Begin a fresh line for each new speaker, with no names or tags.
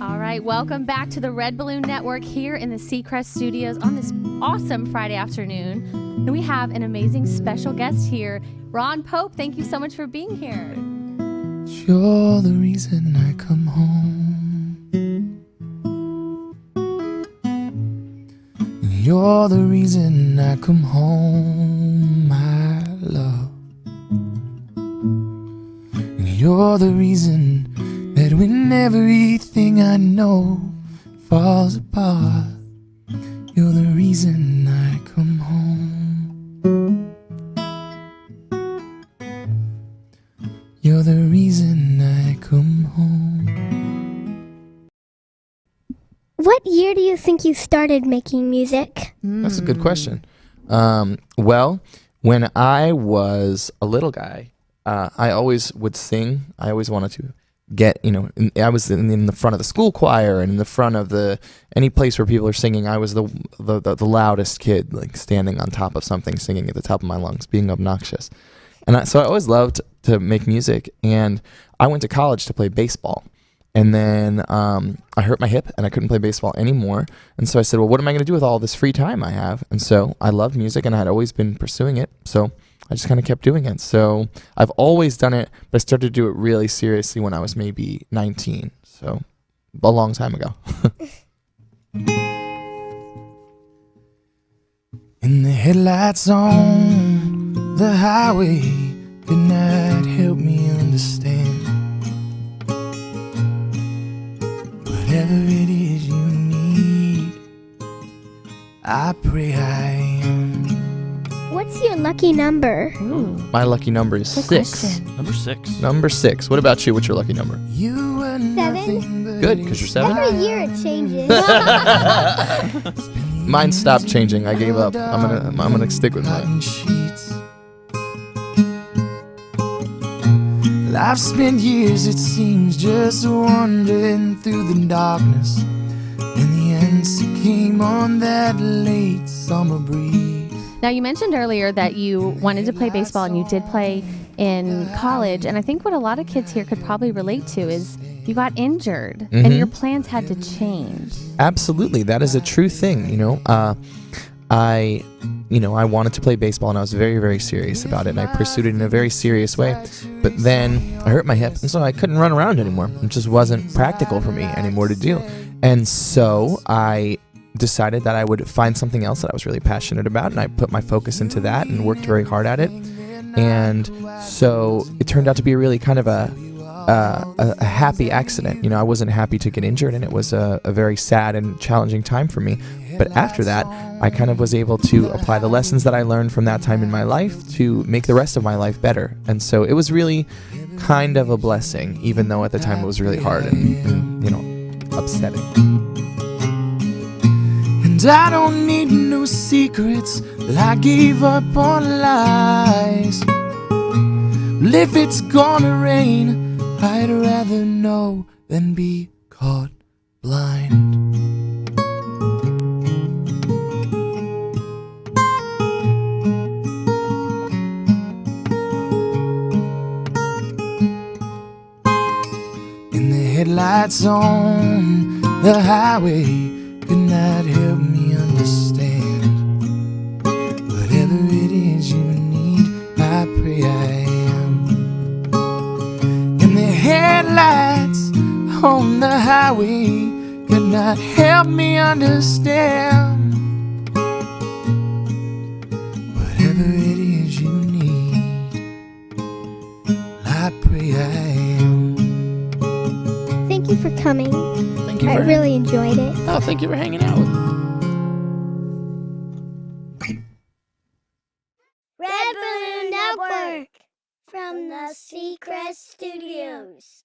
All right, welcome back to the Red Balloon Network here in the Seacrest Studios on this awesome Friday afternoon. And we have an amazing special guest here, Ron Pope. Thank you so much for being here.
You're the reason I come home. You're the reason I come home, my love. You're the reason that when everything I know falls apart, you're the reason I come home. You're the reason I come home.
What year do you think you started making music?
That's a good question. Well, when I was a little guy, I always would sing. I always wanted to get, I was in the front of the school choir and in the front of any place where people are singing. I was the loudest kid, like standing on top of something, singing at the top of my lungs, being obnoxious. And so I always loved to make music. And I went to college to play baseball. And then I hurt my hip and I couldn't play baseball anymore. And so I said, well, what am I going to do with all this free time I have? And so I loved music and I had always been pursuing it. So I just kind of kept doing it. So I've always done it, but I started to do it really seriously when I was maybe 19. So a long time ago. In the headlights on the highway, could not help me understand. Whatever it is you need, I pray I am.
What's your lucky number?
My lucky number is
Good
6.
question.
Number 6.
Number 6. What about you? What's your lucky number?
Seven.
Good, because you're 7.
Every year it changes.
Mine stopped changing. I gave up. I'm gonna stick with mine. I've spent years, it seems, just wandering through the darkness, and the answer came on that late summer breeze.
Now, you mentioned earlier that you wanted to play baseball and you did play in college. And I think what a lot of kids here could probably relate to is you got injured and your plans had to change.
Absolutely. That is a true thing. I wanted to play baseball and I was very, very serious about it. And I pursued it in a very serious way. But then I hurt my hip and so I couldn't run around anymore. It just wasn't practical for me anymore to do. And so I decided that I would find something else that I was really passionate about, and I put my focus into that and worked very hard at it. And so it turned out to be really kind of a happy accident. I wasn't happy to get injured, and it was a very sad and challenging time for me. But after that, I kind of was able to apply the lessons that I learned from that time in my life to make the rest of my life better. And so it was really kind of a blessing, even though at the time it was really hard and upsetting. And I don't need no secrets, but I gave up on lies. Well, if it's gonna rain, I'd rather know than be caught blind. In the headlights on the highway, could not help me understand. Whatever it is you need, I pray I am. And the headlights on the highway could not help me understand. Whatever it is you need, I pray I am.
Thank you for coming.
Thank you
I
for
really enjoyed it.
Oh, thank you for hanging out with me.
Red Balloon Network from the Seacrest Studios.